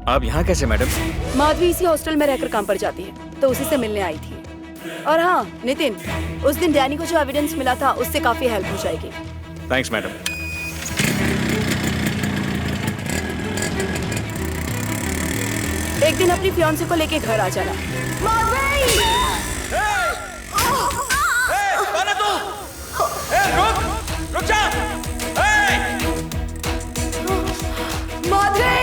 आप यहाँ कैसे मैडम? माधवी इसी हॉस्टल में रहकर काम पर जाती है, तो उसी से मिलने आई थी। और हाँ नितिन, उस दिन डैनी को जो एविडेंस मिला था उससे काफी हेल्प हो जाएगी। Thanks madam. एक दिन अपनी फियांसे को लेके घर आ जाना। माधवी! कौन है तू? रुक जा! माधवी!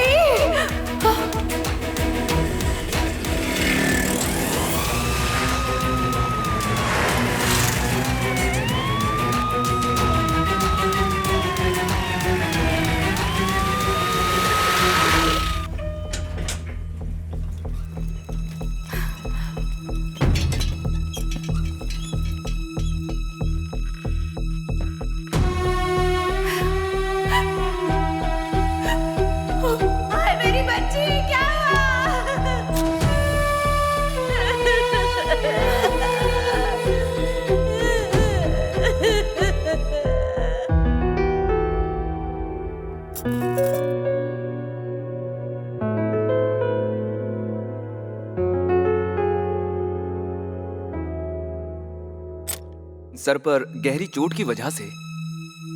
सर पर गहरी चोट की वजह से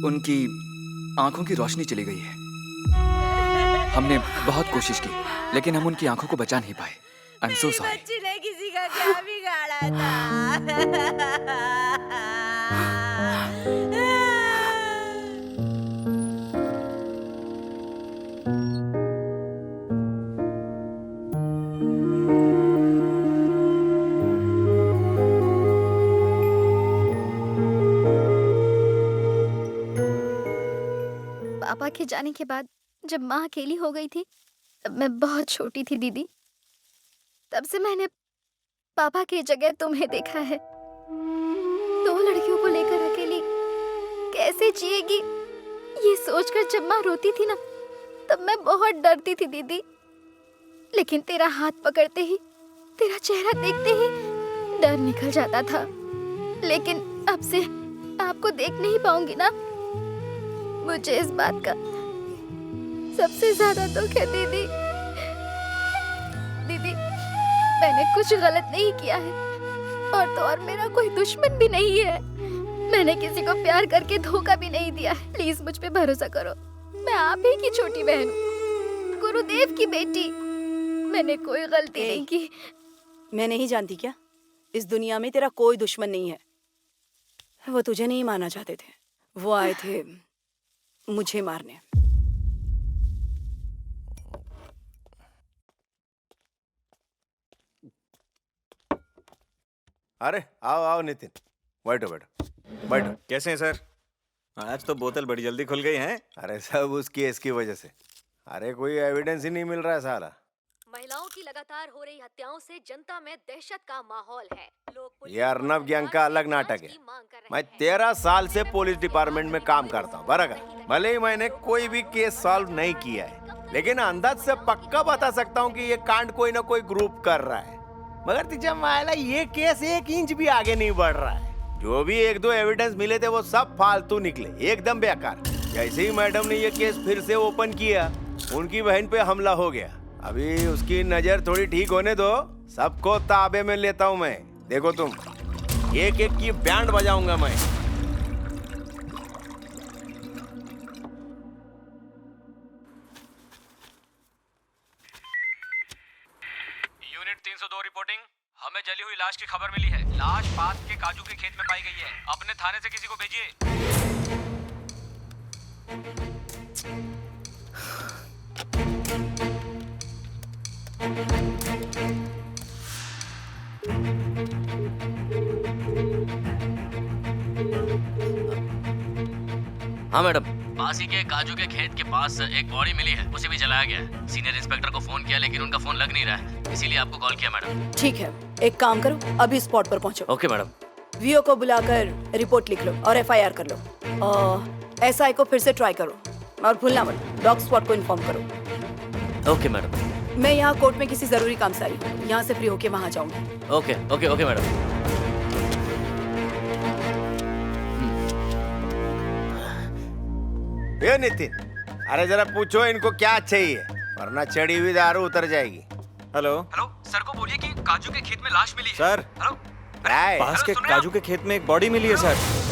उनकी आंखों की रोशनी चली गई है। हमने बहुत कोशिश की लेकिन हम उनकी आंखों को बचा नहीं पाए। I am so sorry. बच्ची ने किसी का क्या बिगाड़ा था? पापा के जाने के बाद जब माँ अकेली हो गई थी तब मैं बहुत छोटी थी दीदी। तब से मैंने पापा की जगह तुम्हें देखा है। 2 लड़कियों को लेकर अकेली कैसे जिएगी ये सोचकर जब माँ रोती थी ना तब मैं बहुत डरती थी दीदी। लेकिन तेरा हाथ पकड़ते ही, तेरा चेहरा देखते ही डर निकल जाता था। लेकिन अब से आपको देख नहीं पाऊंगी ना, मुझे इस बात का सबसे ज्यादा दुख है दीदी। दीदी मैंने कुछ गलत नहीं किया है और तो और मेरा कोई दुश्मन भी नहीं है। मैंने किसी को प्यार करके धोखा भी नहीं दिया है। प्लीज मुझ पे भरोसा करो, मैं आप ही की छोटी बहन हूँ, गुरुदेव की बेटी। मैंने कोई गलती नहीं की। मैं नहीं जानती क्या? इस दुनिया में तेरा कोई दुश्मन नहीं है। वो तुझे नहीं मारना चाहते थे, वो आए थे मुझे मारने। अरे आओ आओ नितिन, बैठो बैठो बैठो। कैसे हैं सर? आज तो बोतल बड़ी जल्दी खुल गई है। अरे सब उस केस की वजह से। अरे कोई एविडेंस ही नहीं मिल रहा है सारा। महिलाओं की लगातार हो रही हत्याओं से जनता में दहशत का माहौल है। लोग ये अर्नब गैंग का अलग नाटक है। मैं 13 साल से पुलिस डिपार्टमेंट में काम करता हूँ बराबर। भले ही मैंने कोई भी केस सॉल्व नहीं किया है, लेकिन अंदाज से पक्का बता सकता हूँ कि ये कांड कोई ना कोई ग्रुप कर रहा है। मगर तिच्या मायला ये केस 1 इंच भी आगे नहीं बढ़ रहा है। जो भी 1-2 एविडेंस मिले थे वो सब फालतू निकले, एकदम बेकार। जैसे ही मैडम ने ये केस फिर से ओपन किया, उनकी बहन पे हमला हो गया। अभी उसकी नजर थोड़ी ठीक होने दो, सबको ताबे में लेता हूँ मैं। देखो तुम, एक एक की बैंड बजाऊंगा मैं। Unit 302 reporting. हमें जली हुई लाश की खबर मिली है। लाश पास के काजू के खेत में पाई गई है। अपने थाने से किसी को भेजिए। हाँ मैडम, पास ही के काजू के खेत के पास एक बॉडी मिली है, उसे भी जलाया गया है। सीनियर इंस्पेक्टर को फोन किया लेकिन उनका फोन लग नहीं रहा है, इसीलिए आपको कॉल किया मैडम। ठीक है, एक काम करो, अभी स्पॉट पर पहुंचो। Okay madam. वीओ को बुलाकर रिपोर्ट लिख लो और एफआईआर कर लो। एसआई को फिर से ट्राई करो और भूलना मत, डॉग स्पॉट को इन्फॉर्म करो। Okay madam. मैं यहाँ कोर्ट में किसी जरूरी काम से आई हूँ, यहाँ से फ्री होके वहाँ जाऊंगी। Okay okay okay madam. ये नितिन, अरे जरा पूछो इनको क्या चाहिए। वरना चढ़ी हुई दारू उतर जाएगी। हेलो हेलो सर को बोलिए कि काजू के खेत में लाश मिली है। सर, हेलो राय, पास के सुन रहे हो? काजू के खेत में एक बॉडी मिली है सर।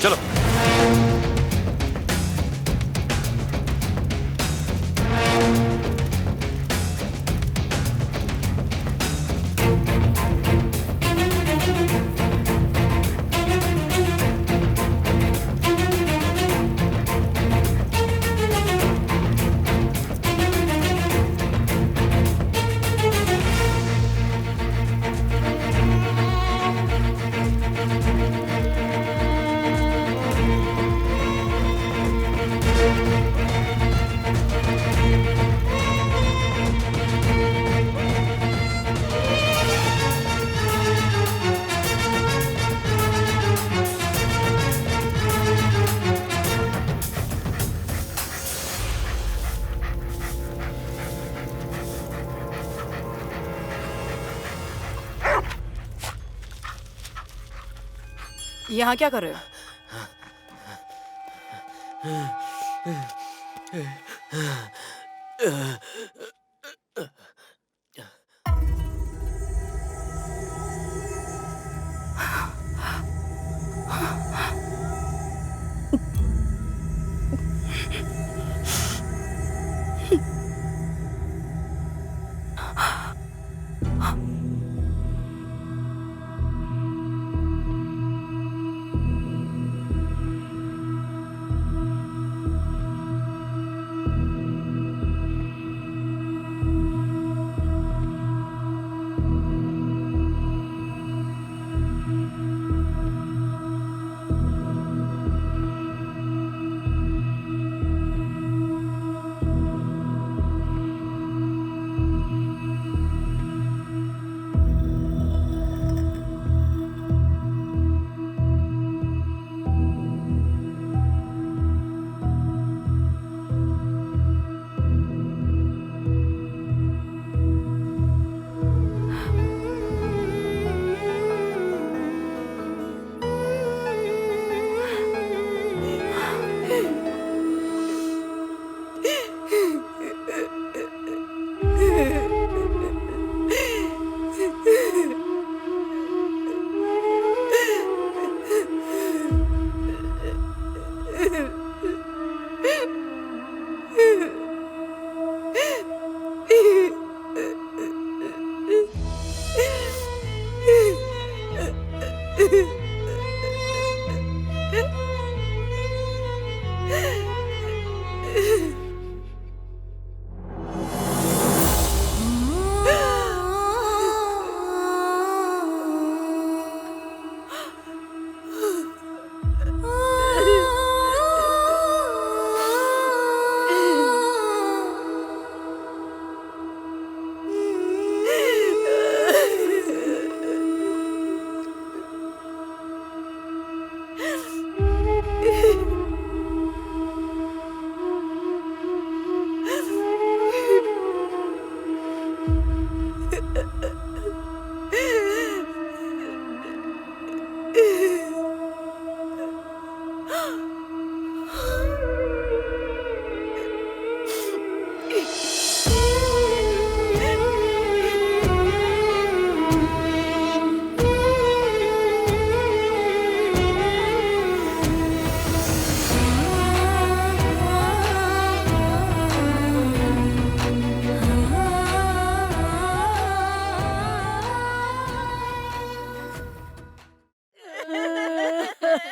चलो यहाँ क्या कर रहे हो?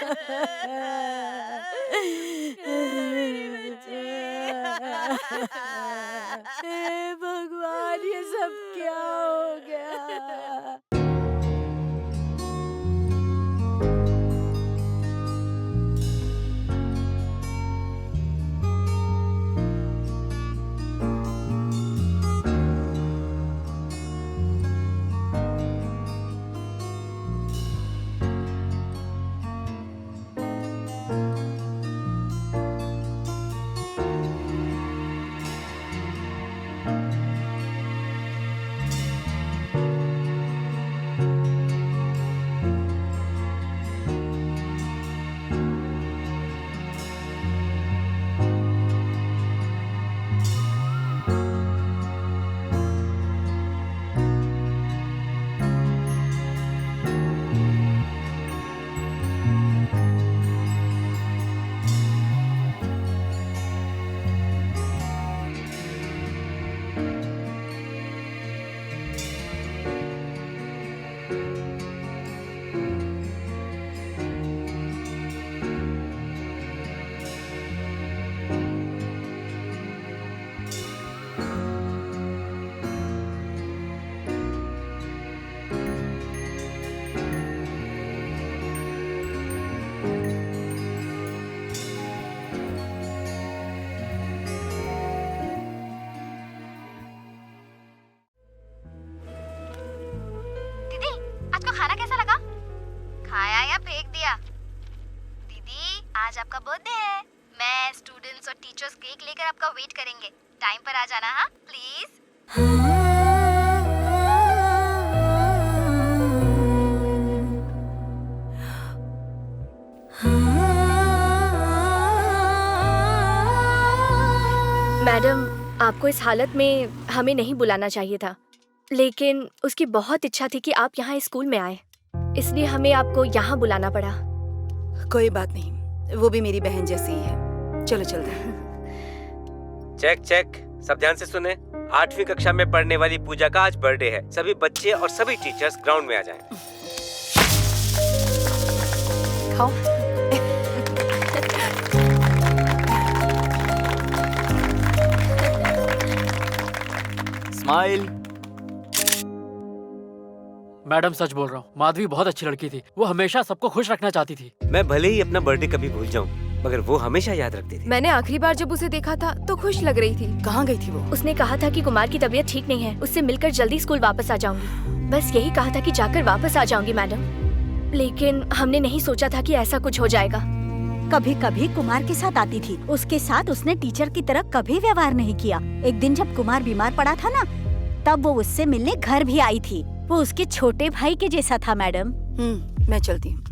हे भगवान, ये सब क्या हो गया? आज आपका बर्थडे है। मैं, स्टूडेंट्स और टीचर्स केक लेकर आपका वेट करेंगे। टाइम पर आ जाना, हाँ प्लीज। मैडम, आपको इस हालत में हमें नहीं बुलाना चाहिए था, लेकिन उसकी बहुत इच्छा थी कि आप यहाँ स्कूल में आए, इसलिए हमें आपको यहाँ बुलाना पड़ा। कोई बात नहीं, वो भी मेरी बहन जैसी ही है। चलो चलते हैं। चेक चेक, सब ध्यान से सुने। 8वीं कक्षा में पढ़ने वाली पूजा का आज बर्थडे है। सभी बच्चे और सभी टीचर्स ग्राउंड में आ जाएं। खाओ। स्माइल। मैडम, सच बोल रहा हूँ, माधवी बहुत अच्छी लड़की थी। वो हमेशा सबको खुश रखना चाहती थी। मैं भले ही अपना बर्थडे कभी भूल जाऊं, मगर वो हमेशा याद रखती थी। मैंने आखिरी बार जब उसे देखा था तो खुश लग रही थी। कहाँ गई थी वो? उसने कहा था कि कुमार की तबीयत ठीक नहीं है, उससे मिलकर जल्दी स्कूल वापस आ जाऊंगी। बस यही कहा था कि जाकर वापस आ जाऊंगी मैडम, लेकिन हमने नहीं सोचा था कि ऐसा कुछ हो जाएगा। कभी कभी कुमार के साथ आती थी, उसके साथ उसने टीचर की तरह कभी व्यवहार नहीं किया। एक दिन जब कुमार बीमार पड़ा था ना, तब वो उससे मिलने घर भी आई थी। वो उसके छोटे भाई के जैसा था मैडम। मैं चलती हूँ।